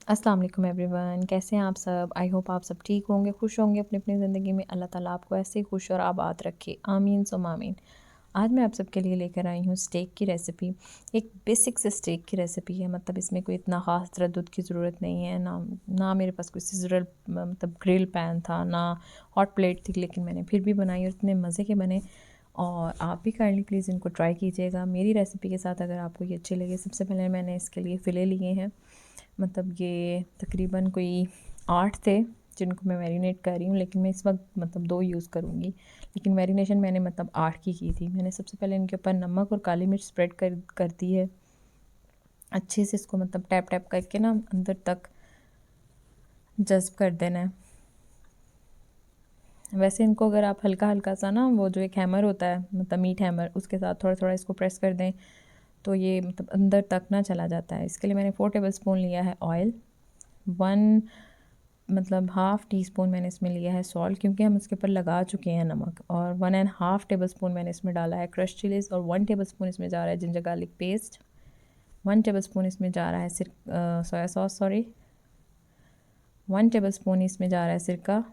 अस्सलाम वालेकुम एवरीवन, कैसे हैं आप सब। आई होप आप सब ठीक होंगे, खुश होंगे अपनी अपनी ज़िंदगी में। अल्लाह ताला आपको ऐसे ही खुश और आबाद रखे, आमीन सुम आमीन। आज मैं आप सबके लिए लेकर आई हूँ स्टेक की रेसिपी। एक बेसिक से स्टेक की रेसिपी है, मतलब इसमें कोई इतना ख़ास तरद्दुद की ज़रूरत नहीं है। ना ना मेरे पास कोई सिजरल मतलब ग्रिल पैन था, ना हॉट प्लेट थी, लेकिन मैंने फिर भी बनाई और इतने मज़े के बने। और आप भी काइंडली प्लीज़ इनको ट्राई कीजिएगा मेरी रेसिपी के साथ, अगर आपको ये अच्छी लगे। सबसे पहले मैंने इसके लिए फ़िले लिए हैं, मतलब ये तकरीबन कोई 8 थे जिनको मैं मैरिनेट कर रही हूँ, लेकिन मैं इस वक्त मतलब 2 यूज़ करूँगी। लेकिन मैरिनेशन मैंने मतलब 8 की थी। मैंने सबसे पहले इनके ऊपर नमक और काली मिर्च स्प्रेड कर दी है। अच्छे से इसको मतलब टैप टैप करके ना अंदर तक जज़्ब कर देना है। वैसे इनको अगर आप हल्का हल्का सा ना, वो जो एक हैमर होता है मतलब मीट हैमर, उसके साथ थोड़ा थोड़ा इसको प्रेस कर दें तो ये मतलब अंदर तक ना चला जाता है। इसके लिए मैंने 4 टेबल स्पून लिया है ऑयल, 1 मतलब हाफ़ टी स्पून मैंने इसमें लिया है सॉल्ट, क्योंकि हम उसके ऊपर लगा चुके हैं नमक, और 1.5 टेबल स्पून मैंने इसमें डाला है क्रश चिलीज़, और 1 टेबल स्पून इसमें जा रहा है ginger garlic paste, 1 table spoon इसमें जा रहा है soya sauce, sorry 1 table spoon इसमें जा रहा है सिरका,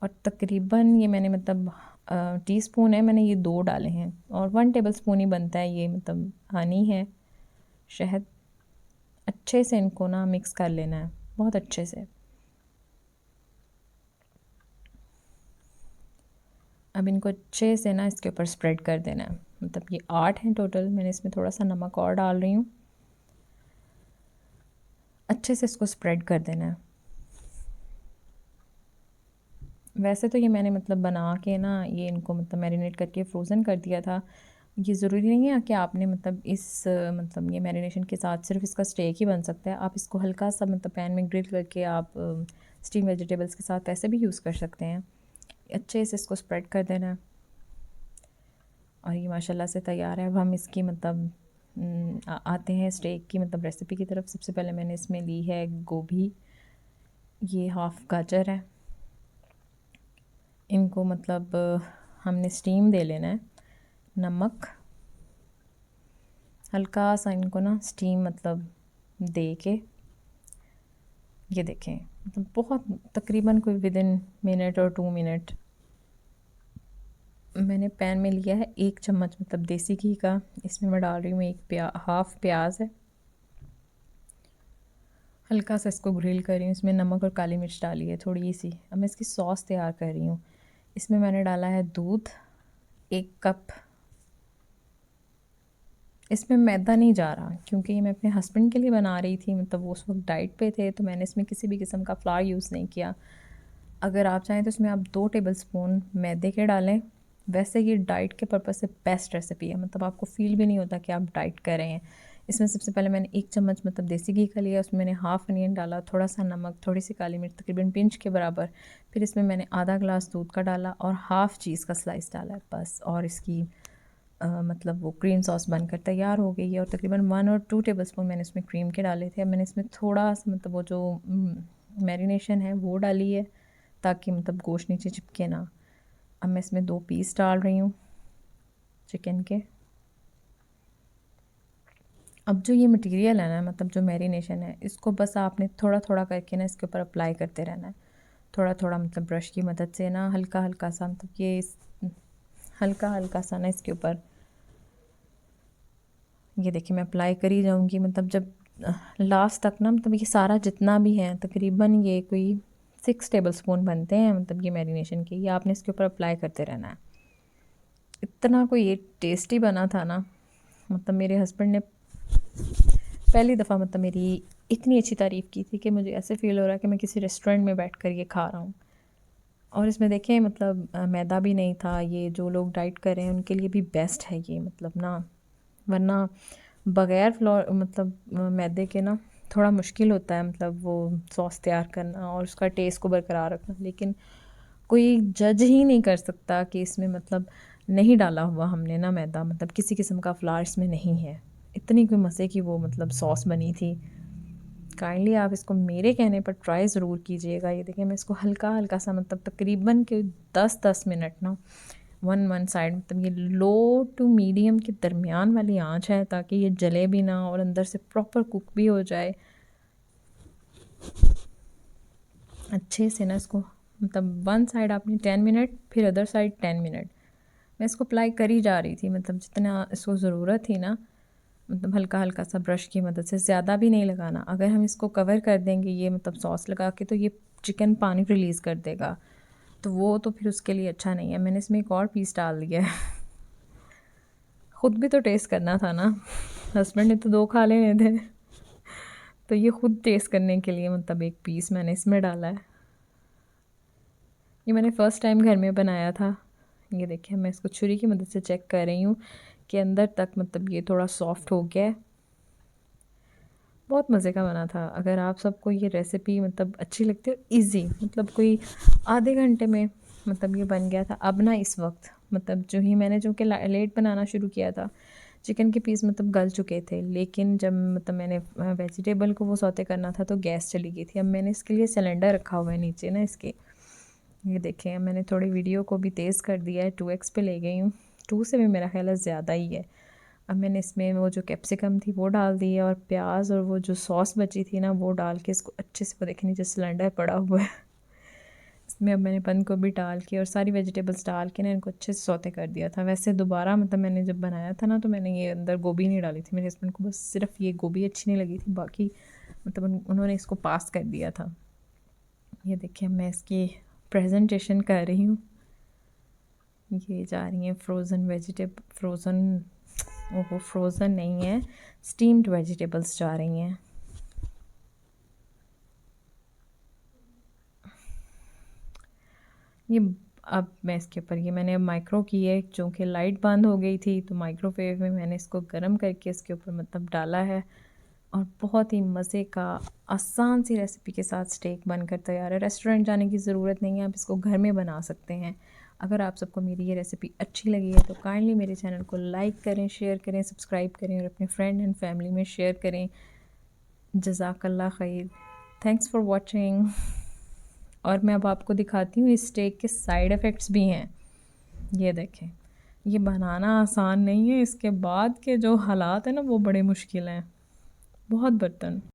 और तकरीबन ये मैंने मतलब टीस्पून है, मैंने ये 2 डाले हैं, और 1 टेबल स्पून ही बनता है ये, मतलब हनी है, शहद। अच्छे से इनको ना मिक्स कर लेना है बहुत अच्छे से। अब इनको अच्छे से ना इसके ऊपर स्प्रेड कर देना है। मतलब ये 8 हैं टोटल, मैंने इसमें थोड़ा सा नमक और डाल रही हूँ। अच्छे से इसको स्प्रेड कर देना है। वैसे तो ये मैंने मतलब बना के ना ये इनको मतलब मैरिनेट करके फ्रोज़न कर दिया था। ये ज़रूरी नहीं है कि आपने मतलब मतलब ये मैरिनेशन के साथ सिर्फ इसका स्टेक ही बन सकता है। आप इसको हल्का सा मतलब पैन में ग्रिल करके आप स्टीम वेजिटेबल्स के साथ ऐसे भी यूज़ कर सकते हैं। अच्छे से इसको स्प्रेड कर देना है, और ये माशाल्लाह से तैयार है। अब हम इसकी मतलब आते हैं स्टेक की मतलब रेसिपी की तरफ। सबसे पहले मैंने इसमें ली है गोभी, ये हाफ़ गाजर है। इनको मतलब हमने स्टीम दे लेना है। नमक हल्का सा इनको ना स्टीम मतलब दे के, ये देखें मतलब बहुत तकरीबन कोई विदिन मिनट और 2 मिनट। मैंने पैन में लिया है 1 चम्मच मतलब देसी घी का, इसमें मैं डाल रही हूँ हाफ़ प्याज है। हल्का सा इसको ग्रिल कर रही हूँ। इसमें नमक और काली मिर्च डाली है थोड़ी सी। अब मैं इसकी सॉस तैयार कर रही हूँ। इसमें मैंने डाला है दूध 1 कप। इसमें मैदा नहीं जा रहा, क्योंकि ये मैं अपने हस्बैंड के लिए बना रही थी, मतलब वो उस वक्त डाइट पे थे, तो मैंने इसमें किसी भी किस्म का फ्लावर यूज़ नहीं किया। अगर आप चाहें तो इसमें आप 2 टेबल स्पून मैदे के डालें। वैसे ये डाइट के पर्पज़ से बेस्ट रेसिपी है, मतलब आपको फ़ील भी नहीं होता कि आप डाइट कर रहे हैं। इसमें सबसे पहले मैंने 1 चम्मच मतलब देसी घी का लिया, उसमें मैंने हाफ़ अनियन डाला, थोड़ा सा नमक, थोड़ी सी काली मिर्च तकरीबन पिंच के बराबर। फिर इसमें मैंने आधा ग्लास दूध का डाला और हाफ़ चीज़ का स्लाइस डाला है बस, और इसकी मतलब वो क्रीम सॉस बनकर तैयार हो गई है। और तकरीबन 1 और 2 टेबल स्पून मैंने इसमें क्रीम के डाले थे। अब मैंने इसमें थोड़ा सा मतलब वो जो मैरिनेशन है वो डाली है, ताकि मतलब गोश्त नीचे चिपके ना। अब मैं इसमें 2 पीस डाल रही हूँ चिकन के। अब जो ये मटेरियल है ना, मतलब जो मैरिनेशन है, इसको बस आपने थोड़ा थोड़ा करके ना इसके ऊपर अप्लाई करते रहना है। थोड़ा थोड़ा मतलब ब्रश की मदद से ना हल्का हल्का सा, मतलब हल्का हल्का सा ना इसके ऊपर, ये देखिए मैं अप्लाई करी जाऊंगी। मतलब जब लास्ट तक ना, मतलब ये सारा जितना भी है तकरीबन ये कोई 6 टेबल स्पून बनते हैं मतलब ये मैरिनेशन के, ये आपने इसके ऊपर अप्लाई करते रहना है। इतना कोई ये टेस्टी बना था ना, मतलब मेरे हस्बैंड ने पहली दफ़ा मतलब मेरी इतनी अच्छी तारीफ़ की थी कि मुझे ऐसे फ़ील हो रहा है कि मैं किसी रेस्टोरेंट में बैठ कर ये खा रहा हूँ। और इसमें देखें मतलब मैदा भी नहीं था। ये जो लोग डाइट कर रहे हैं उनके लिए भी बेस्ट है ये, मतलब ना, वरना बग़ैर फ्लोर मतलब मैदे के ना थोड़ा मुश्किल होता है मतलब वो सॉस तैयार करना और उसका टेस्ट को बरकरार रखना। लेकिन कोई जज ही नहीं कर सकता कि इसमें मतलब नहीं डाला हुआ हमने ना मैदा, मतलब किसी किस्म का फ्लावर इसमें नहीं है। इतनी कोई मज़े की वो मतलब सॉस बनी थी। काइंडली आप इसको मेरे कहने पर ट्राई ज़रूर कीजिएगा। ये देखिए मैं इसको हल्का हल्का सा मतलब तकरीबन के 10-10 मिनट ना वन साइड मतलब ये लो टू मीडियम के दरमियान वाली आंच है, ताकि ये जले भी ना और अंदर से प्रॉपर कुक भी हो जाए अच्छे से ना। इसको मतलब वन साइड आपने 10 मिनट, फिर अदर साइड 10 मिनट। मैं इसको अप्लाई करी जा रही थी, मतलब जितना इसको ज़रूरत थी ना, मतलब हल्का हल्का सा ब्रश की मदद से, ज़्यादा भी नहीं लगाना। अगर हम इसको कवर कर देंगे ये मतलब सॉस लगा के, तो ये चिकन पानी रिलीज़ कर देगा, तो वो तो फिर उसके लिए अच्छा नहीं है। मैंने इसमें एक और पीस डाल दिया है। ख़ुद भी तो टेस्ट करना था ना, हस्बैंड ने तो 2 खा लेने थे, तो ये ख़ुद टेस्ट करने के लिए मतलब एक पीस मैंने इसमें डाला है। ये मैंने फ़र्स्ट टाइम घर में बनाया था। ये देखिए, मैं इसको छुरी की मदद से चेक कर रही हूँ कि अंदर तक मतलब ये थोड़ा सॉफ्ट हो गया है। बहुत मज़े का बना था। अगर आप सबको ये रेसिपी मतलब अच्छी लगती है, इजी, मतलब कोई आधे घंटे में मतलब ये बन गया था। अब ना इस वक्त मतलब जो ही मैंने जो कि लेट बनाना शुरू किया था, चिकन के पीस मतलब गल चुके थे, लेकिन जब मतलब मैंने वेजिटेबल को वो सौते करना था तो गैस चली गई थी। अब मैंने इसके लिए सिलेंडर रखा हुआ है नीचे ना इसके। ये देखें, मैंने थोड़ी वीडियो को भी तेज़ कर दिया है, 2x पे ले गई हूँ, 2 से भी मेरा ख्याल है ज़्यादा ही है। अब मैंने इसमें वो जो कैप्सिकम थी वो डाल दी है, और प्याज और वो जो सॉस बची थी ना वो डाल के इसको अच्छे से, वो देखें नीचे सिलेंडर पड़ा हुआ है, इसमें अब मैंने बंद गोभी डाल के और सारी वेजिटेबल्स डाल के ना इनको अच्छे से सौते कर दिया था। वैसे दोबारा मतलब मैंने जब बनाया था ना, तो मैंने ये अंदर गोभी नहीं डाली थी। मेरे हस्बैंड को बस सिर्फ ये गोभी अच्छी नहीं लगी थी, बाकी मतलब उन्होंने इसको पास कर दिया था। ये देखिए, मैं इसकी प्रेजेंटेशन कर रही हूँ। ये जा रही हैं फ्रोज़न नहीं है, स्टीम्ड वेजिटेबल्स जा रही हैं। ये अब मैं इसके ऊपर, ये मैंने माइक्रो की है, चूँकि लाइट बंद हो गई थी तो माइक्रोवेव में मैंने इसको गर्म करके इसके ऊपर मतलब डाला है, और बहुत ही मज़े का आसान सी रेसिपी के साथ स्टेक बनकर तैयार है। रेस्टोरेंट जाने की ज़रूरत नहीं है, आप इसको घर में बना सकते हैं। अगर आप सबको मेरी ये रेसिपी अच्छी लगी है तो काइंडली मेरे चैनल को लाइक करें, शेयर करें, सब्सक्राइब करें और अपने फ्रेंड एंड फैमिली में शेयर करें। जज़ाकल्लाह खैर, थैंक्स फॉर वॉचिंग। और मैं अब आपको दिखाती हूँ इस स्टेक के साइड इफ़ेक्ट्स भी हैं। ये देखें, ये बनाना आसान नहीं है, इसके बाद के जो हालात हैं ना वो बड़े मुश्किल हैं। बहुत बर्तन